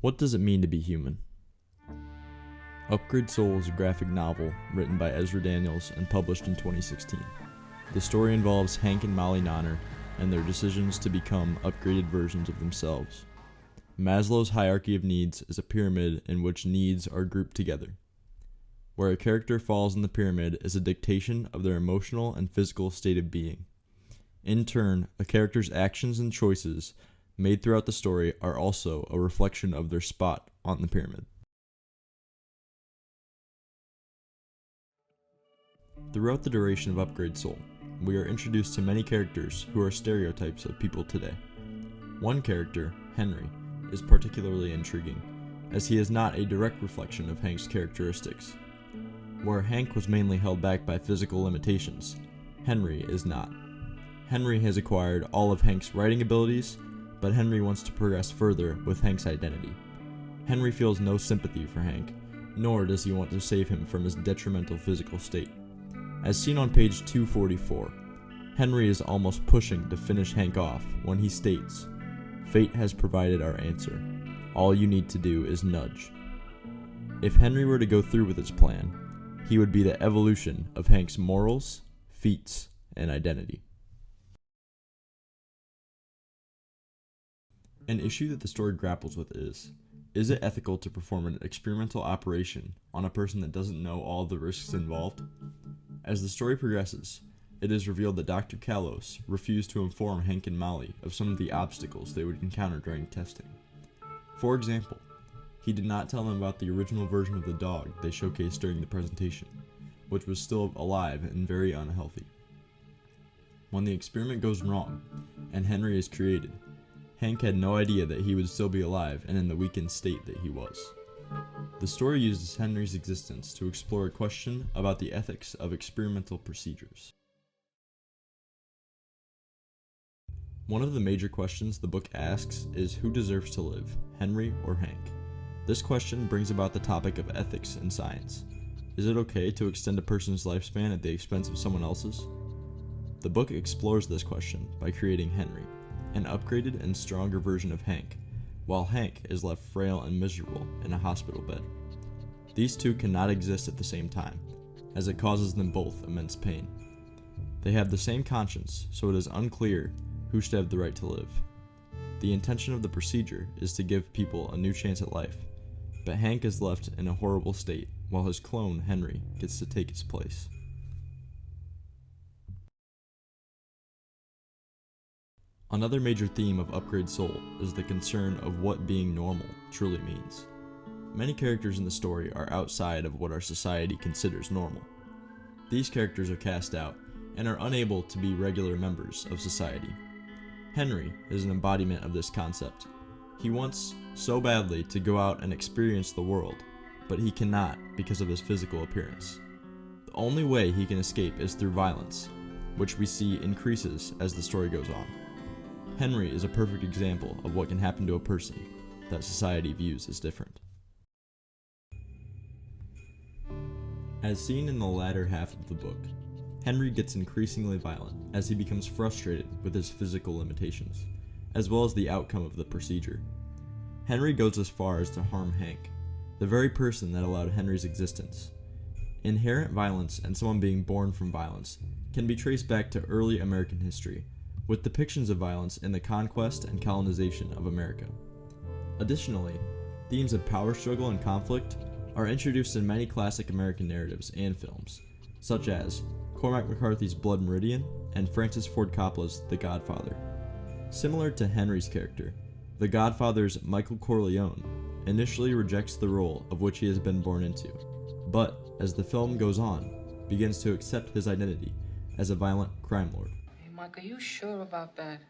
What does it mean to be human? Upgrade Soul is a graphic novel written by Ezra Daniels and published in 2016. The story involves Hank and Molly Nonner and their decisions to become upgraded versions of themselves. Maslow's hierarchy of needs is a pyramid in which needs are grouped together. Where a character falls in the pyramid is a dictation of their emotional and physical state of being. In turn, a character's actions and choices made throughout the story are also a reflection of their spot on the pyramid. Throughout the duration of Upgrade Soul, we are introduced to many characters who are stereotypes of people today. One character, Henry, is particularly intriguing, as he is not a direct reflection of Hank's characteristics. Where Hank was mainly held back by physical limitations, Henry is not. Henry has acquired all of Hank's writing abilities, but Henry wants to progress further with Hank's identity. Henry feels no sympathy for Hank, nor does he want to save him from his detrimental physical state. As seen on page 244, Henry is almost pushing to finish Hank off when he states, "Fate has provided our answer. All you need to do is nudge." If Henry were to go through with his plan, he would be the evolution of Hank's morals, feats, and identity. An issue that the story grapples with is it ethical to perform an experimental operation on a person that doesn't know all the risks involved? As the story progresses, it is revealed that Dr. Kalos refused to inform Hank and Molly of some of the obstacles they would encounter during testing. For example, he did not tell them about the original version of the dog they showcased during the presentation, which was still alive and very unhealthy. When the experiment goes wrong, and Henry is created, Hank had no idea that he would still be alive and in the weakened state that he was. The story uses Henry's existence to explore a question about the ethics of experimental procedures. One of the major questions the book asks is who deserves to live, Henry or Hank? This question brings about the topic of ethics in science. Is it okay to extend a person's lifespan at the expense of someone else's? The book explores this question by creating Henry, an upgraded and stronger version of Hank, while Hank is left frail and miserable in a hospital bed. These two cannot exist at the same time, as it causes them both immense pain. They have the same conscience, so it is unclear who should have the right to live. The intention of the procedure is to give people a new chance at life, but Hank is left in a horrible state, while his clone, Henry, gets to take his place. Another major theme of Upgrade Soul is the concern of what being normal truly means. Many characters in the story are outside of what our society considers normal. These characters are cast out and are unable to be regular members of society. Henry is an embodiment of this concept. He wants so badly to go out and experience the world, but he cannot because of his physical appearance. The only way he can escape is through violence, which we see increases as the story goes on. Henry is a perfect example of what can happen to a person that society views as different. As seen in the latter half of the book, Henry gets increasingly violent as he becomes frustrated with his physical limitations, as well as the outcome of the procedure. Henry goes as far as to harm Hank, the very person that allowed Henry's existence. Inherent violence and someone being born from violence can be traced back to early American history, with depictions of violence in the conquest and colonization of America. Additionally, themes of power struggle and conflict are introduced in many classic American narratives and films, such as Cormac McCarthy's Blood Meridian and Francis Ford Coppola's The Godfather. Similar to Henry's character, The Godfather's Michael Corleone initially rejects the role of which he has been born into, but as the film goes on, begins to accept his identity as a violent crime lord. Mike, are you sure about that?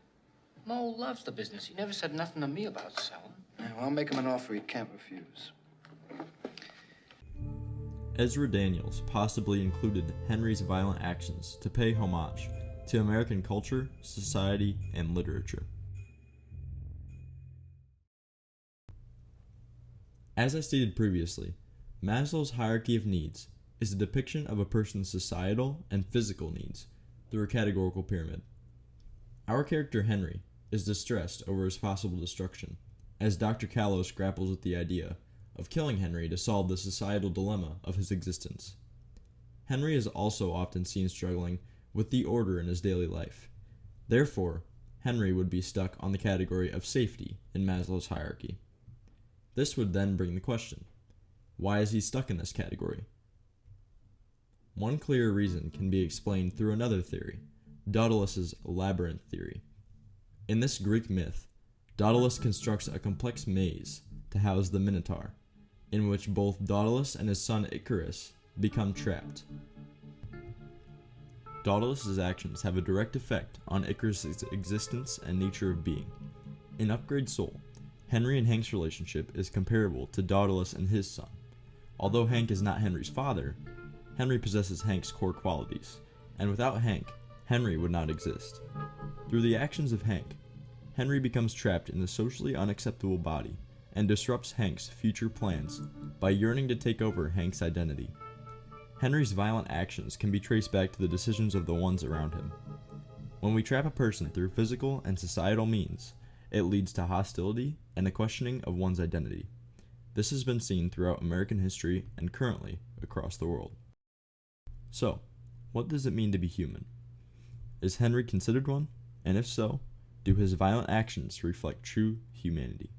Mo loves the business. He never said nothing to me about selling. Yeah, well, I'll make him an offer he can't refuse. Ezra Daniels possibly included Henry's violent actions to pay homage to American culture, society, and literature. As I stated previously, Maslow's hierarchy of needs is a depiction of a person's societal and physical needs through a categorical pyramid. Our character Henry is distressed over his possible destruction, as Dr. Kalos grapples with the idea of killing Henry to solve the societal dilemma of his existence. Henry is also often seen struggling with the order in his daily life. Therefore, Henry would be stuck on the category of safety in Maslow's hierarchy. This would then bring the question, why is he stuck in this category? One clear reason can be explained through another theory, Daedalus's labyrinth theory. In this Greek myth, Daedalus constructs a complex maze to house the Minotaur, in which both Daedalus and his son Icarus become trapped. Daedalus's actions have a direct effect on Icarus' existence and nature of being. In Upgrade Soul, Henry and Hank's relationship is comparable to Daedalus and his son. Although Hank is not Henry's father, Henry possesses Hank's core qualities, and without Hank, Henry would not exist. Through the actions of Hank, Henry becomes trapped in the socially unacceptable body and disrupts Hank's future plans by yearning to take over Hank's identity. Henry's violent actions can be traced back to the decisions of the ones around him. When we trap a person through physical and societal means, it leads to hostility and a questioning of one's identity. This has been seen throughout American history and currently across the world. So, what does it mean to be human? Is Henry considered one? And if so, do his violent actions reflect true humanity?